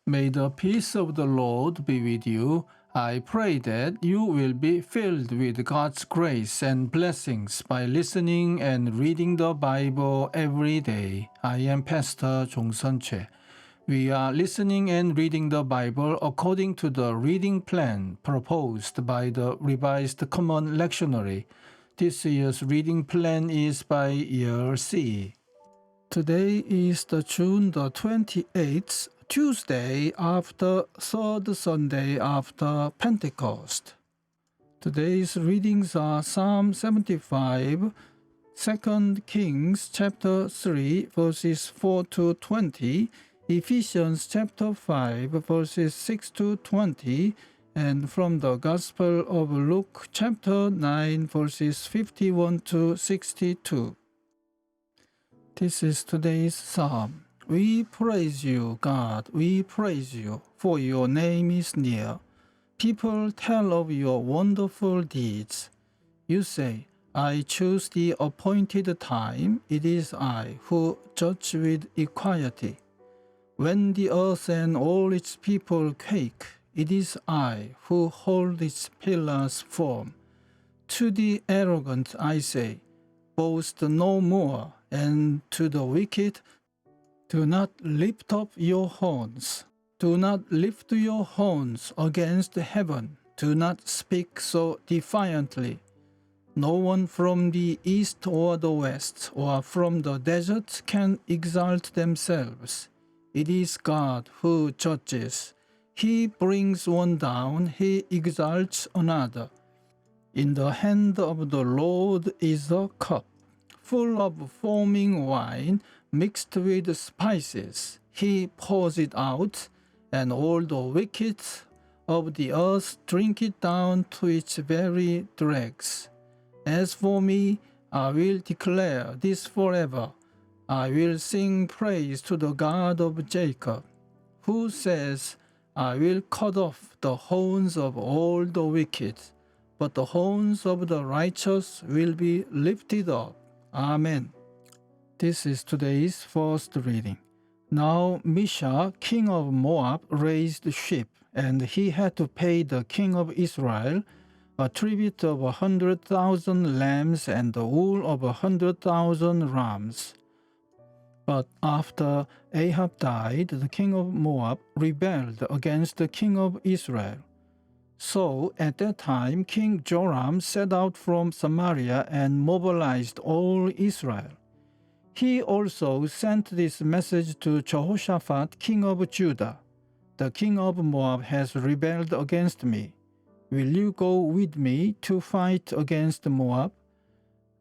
May the peace of the Lord be with you. I pray that you will be filled with God's grace and blessings by listening and reading the Bible every day. I am Pastor 종선채. We are listening and reading the Bible according to the reading plan proposed by the Revised Common Lectionary. This year's reading plan is by year C. Today is June the 28th, Tuesday after third Sunday after Pentecost. Today's readings are Psalm 75, 2 Kings chapter 3 verses 4 to 20, Ephesians chapter 5 verses 6 to 20, and from the Gospel of Luke chapter 9 verses 51 to 62. This is today's psalm. We praise you, God, we praise you, for your name is near. People tell of your wonderful deeds. You say, I choose the appointed time, it is I who judge with equity. When the earth and all its people quake, it is I who hold its pillars firm. To the arrogant I say, boast no more, and to the wicked, do not lift up your horns. Do not lift your horns against heaven. Do not speak so defiantly. No one from the east or the west or from the desert can exalt themselves. It is God who judges. He brings one down, he exalts another. In the hand of the Lord is a cup, full of foaming wine mixed with spices. He pours it out, and all the wicked of the earth drink it down to its very dregs. As for me, I will declare this forever. I will sing praise to the God of Jacob, who says, I will cut off the horns of all the wicked, but the horns of the righteous will be lifted up. Amen. This is today's first reading. Now Misha, king of Moab, raised sheep, and he had to pay the king of Israel a tribute of 100,000 lambs and the wool of 100,000 rams. But after Ahab died, the king of Moab rebelled against the king of Israel. So at that time, King Joram set out from Samaria and mobilized all Israel. He also sent this message to Jehoshaphat, king of Judah. The king of Moab has rebelled against me. Will you go with me to fight against Moab?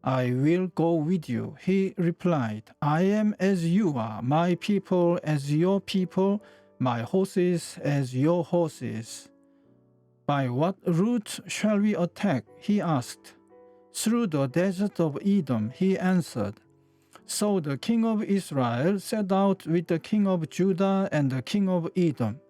I will go with you, he replied. I am as you are, my people as your people, my horses as your horses. By what route shall we attack? He asked. Through the desert of Edom, he answered. So the king of Israel set out with the king of Judah and the king of Edom.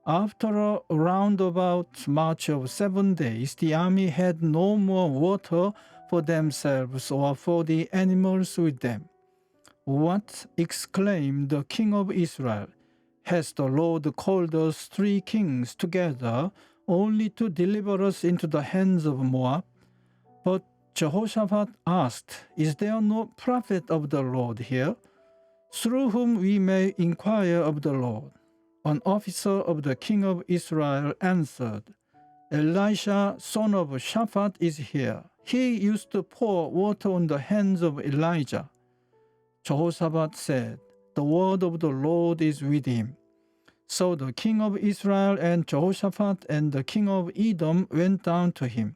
After a roundabout march of 7 days, the army had no more water for themselves or for the animals with them. What? Exclaimed the king of Israel. Has the Lord called us 3 kings together only to deliver us into the hands of Moab? But Jehoshaphat asked, Is there no prophet of the Lord here, through whom we may inquire of the Lord? An officer of the king of Israel answered, Elisha, son of Shaphat, is here. He used to pour water on the hands of Elijah. Jehoshaphat said, The word of the Lord is with him. So the king of Israel and Jehoshaphat and the king of Edom went down to him.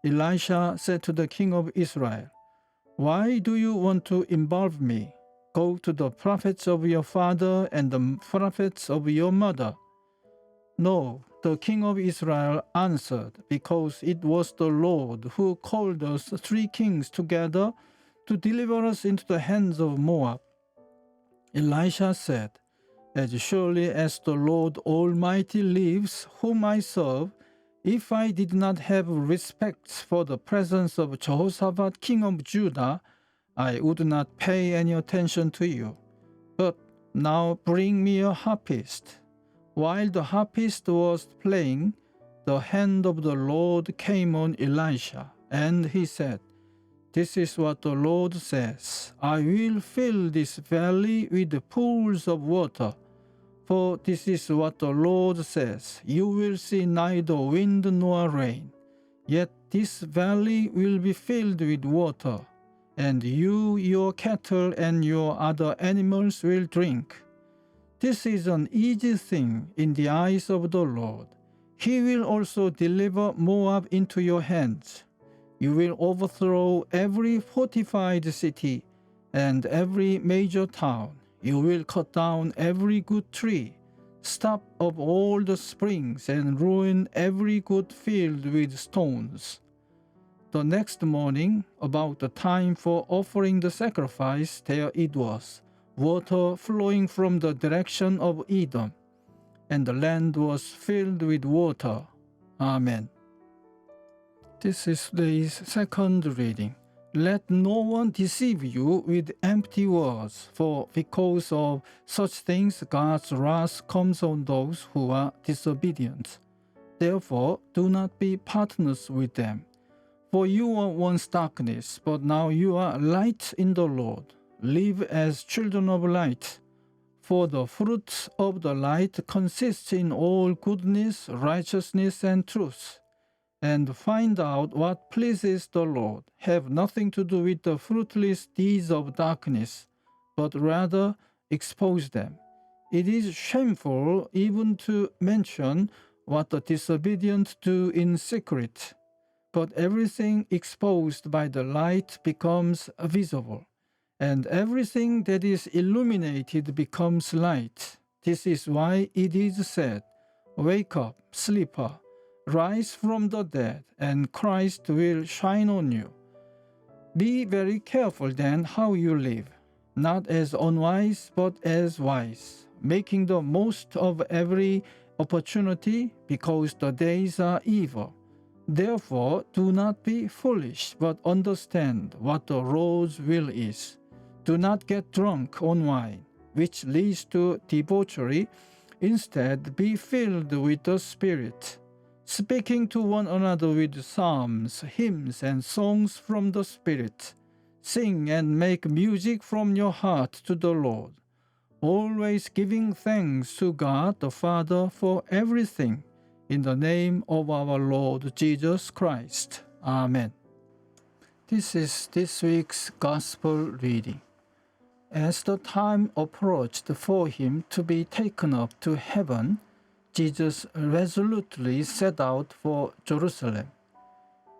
Elisha said to the king of Israel, Why do you want to involve me? Go to the prophets of your father and the prophets of your mother. No, the king of Israel answered, Because it was the Lord who called us 3 kings together to deliver us into the hands of Moab. Elisha said, As surely as the Lord Almighty lives, whom I serve, if I did not have respect for the presence of Jehoshaphat, king of Judah, I would not pay any attention to you. But now bring me a harpist. While the harpist was playing, the hand of the Lord came on Elisha, and he said, "This is what the Lord says, I will fill this valley with pools of water. For this is what the Lord says, you will see neither wind nor rain, yet this valley will be filled with water, and you, your cattle, and your other animals will drink. This is an easy thing in the eyes of the Lord. He will also deliver Moab into your hands. You will overthrow every fortified city and every major town. You will cut down every good tree, stop up all the springs, and ruin every good field with stones." The next morning, about the time for offering the sacrifice, there it was, water flowing from the direction of Edom, and the land was filled with water. Amen. This is today's second reading. Let no one deceive you with empty words, for because of such things God's wrath comes on those who are disobedient. Therefore, do not be partners with them. For you were once darkness, but now you are light in the Lord. Live as children of light. For the fruit of the light consists in all goodness, righteousness, and truth. And find out what pleases the Lord. Have nothing to do with the fruitless deeds of darkness, but rather expose them. It is shameful even to mention what the disobedient do in secret. But everything exposed by the light becomes visible, and everything that is illuminated becomes light. This is why it is said, "Wake up, sleeper, rise from the dead, and Christ will shine on you." Be very careful then how you live, not as unwise, but as wise, making the most of every opportunity, because the days are evil. Therefore, do not be foolish, but understand what the Lord's will is. Do not get drunk on wine, which leads to debauchery. Instead, be filled with the Spirit, speaking to one another with psalms, hymns, and songs from the Spirit. Sing and make music from your heart to the Lord, always giving thanks to God the Father for everything, in the name of our Lord Jesus Christ. Amen. This is this week's Gospel reading. As the time approached for him to be taken up to heaven, Jesus resolutely set out for Jerusalem.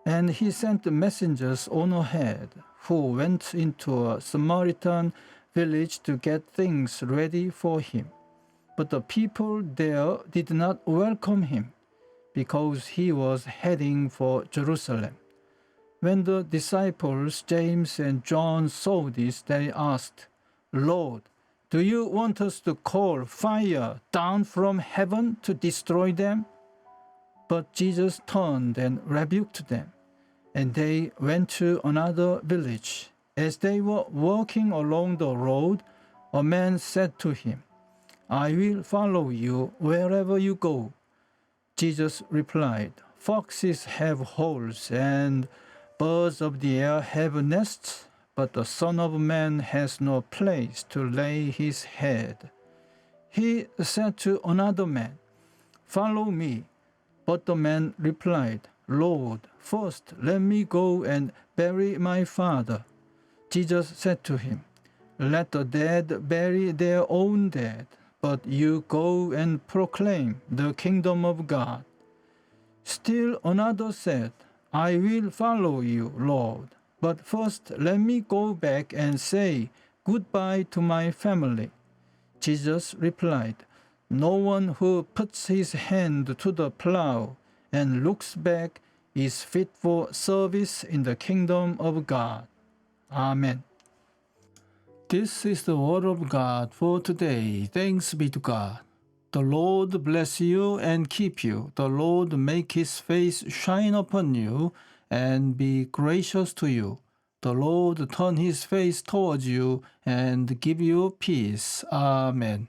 And he sent messengers on ahead, who went into a Samaritan village to get things ready for him. But the people there did not welcome him, because he was heading for Jerusalem. When the disciples James and John saw this, they asked, "Lord, do you want us to call fire down from heaven to destroy them?" But Jesus turned and rebuked them, and they went to another village. As they were walking along the road, a man said to him, "I will follow you wherever you go." Jesus replied, "Foxes have holes and birds of the air have nests, but the Son of Man has no place to lay his head." He said to another man, "Follow me." But the man replied, "Lord, first let me go and bury my father." Jesus said to him, "Let the dead bury their own dead, but you go and proclaim the kingdom of God." Still another said, "I will follow you, Lord, but first let me go back and say goodbye to my family." Jesus replied, "No one who puts his hand to the plow and looks back is fit for service in the kingdom of God." Amen. This is the word of God for today. Thanks be to God. The Lord bless you and keep you. The Lord make his face shine upon you and be gracious to you. The Lord turn his face towards you and give you peace. Amen.